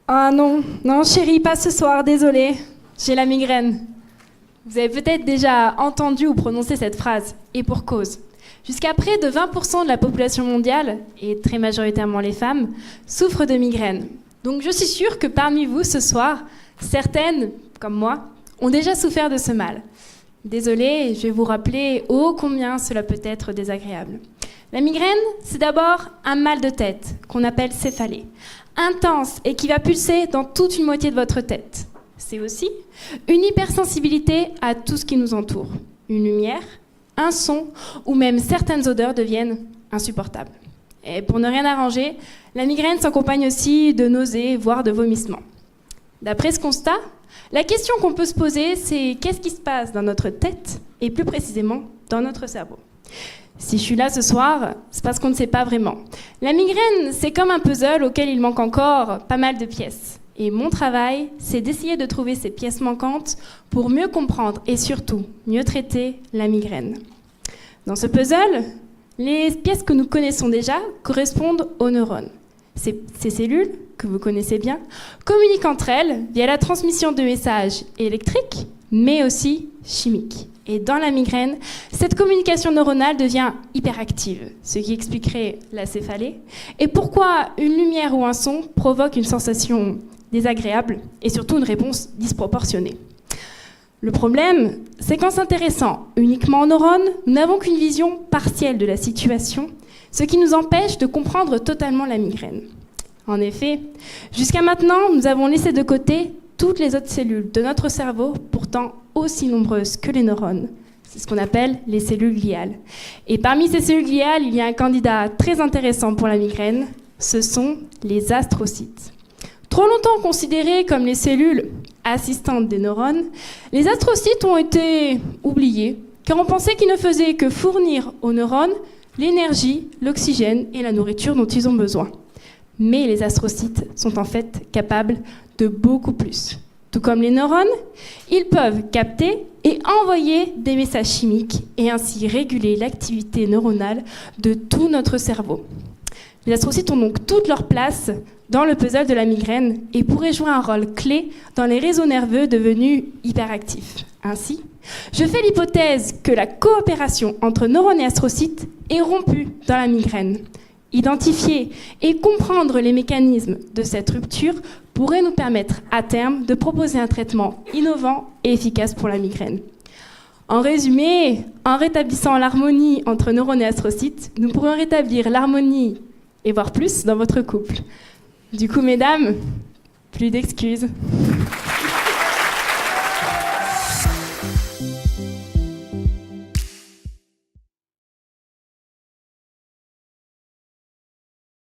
Ah non, non chérie, pas ce soir, désolée. J'ai la migraine. Vous avez peut-être déjà entendu ou prononcé cette phrase, et pour cause. Jusqu'à près de 20% de la population mondiale, et très majoritairement les femmes, souffrent de migraines. Donc je suis sûre que parmi vous ce soir, certaines, comme moi, ont déjà souffert de ce mal. Désolée, je vais vous rappeler ô combien cela peut être désagréable. La migraine, c'est d'abord un mal de tête, qu'on appelle céphalée, intense et qui va pulser dans toute une moitié de votre tête. C'est aussi une hypersensibilité à tout ce qui nous entoure. Une lumière, un son ou même certaines odeurs deviennent insupportables. Et pour ne rien arranger, la migraine s'accompagne aussi de nausées, voire de vomissements. D'après ce constat, la question qu'on peut se poser, c'est qu'est-ce qui se passe dans notre tête et plus précisément dans notre cerveau. Si je suis là ce soir, c'est parce qu'on ne sait pas vraiment. La migraine, c'est comme un puzzle auquel il manque encore pas mal de pièces. Et mon travail, c'est d'essayer de trouver ces pièces manquantes pour mieux comprendre et surtout mieux traiter la migraine. Dans ce puzzle, les pièces que nous connaissons déjà correspondent aux neurones. Ces cellules, que vous connaissez bien, communiquent entre elles via la transmission de messages électriques, mais aussi chimiques. Et dans la migraine, cette communication neuronale devient hyperactive, ce qui expliquerait la céphalée, et pourquoi une lumière ou un son provoque une sensation désagréable et surtout une réponse disproportionnée. Le problème, c'est qu'en s'intéressant uniquement aux neurones, nous n'avons qu'une vision partielle de la situation, ce qui nous empêche de comprendre totalement la migraine. En effet, jusqu'à maintenant, nous avons laissé de côté toutes les autres cellules de notre cerveau, pourtant aussi nombreuses que les neurones. C'est ce qu'on appelle les cellules gliales. Et parmi ces cellules gliales, il y a un candidat très intéressant pour la migraine, ce sont les astrocytes. Trop longtemps considérés comme les cellules assistantes des neurones, les astrocytes ont été oubliés, car on pensait qu'ils ne faisaient que fournir aux neurones l'énergie, l'oxygène et la nourriture dont ils ont besoin. Mais les astrocytes sont en fait capables de beaucoup plus. Tout comme les neurones, ils peuvent capter et envoyer des messages chimiques et ainsi réguler l'activité neuronale de tout notre cerveau. Les astrocytes ont donc toute leur place dans le puzzle de la migraine et pourraient jouer un rôle clé dans les réseaux nerveux devenus hyperactifs. Ainsi, je fais l'hypothèse que la coopération entre neurones et astrocytes est rompue dans la migraine. Identifier et comprendre les mécanismes de cette rupture pourrait nous permettre à terme de proposer un traitement innovant et efficace pour la migraine. En résumé, en rétablissant l'harmonie entre neurones et astrocytes, nous pourrons rétablir l'harmonie et voire plus dans votre couple. Du coup, mesdames, plus d'excuses.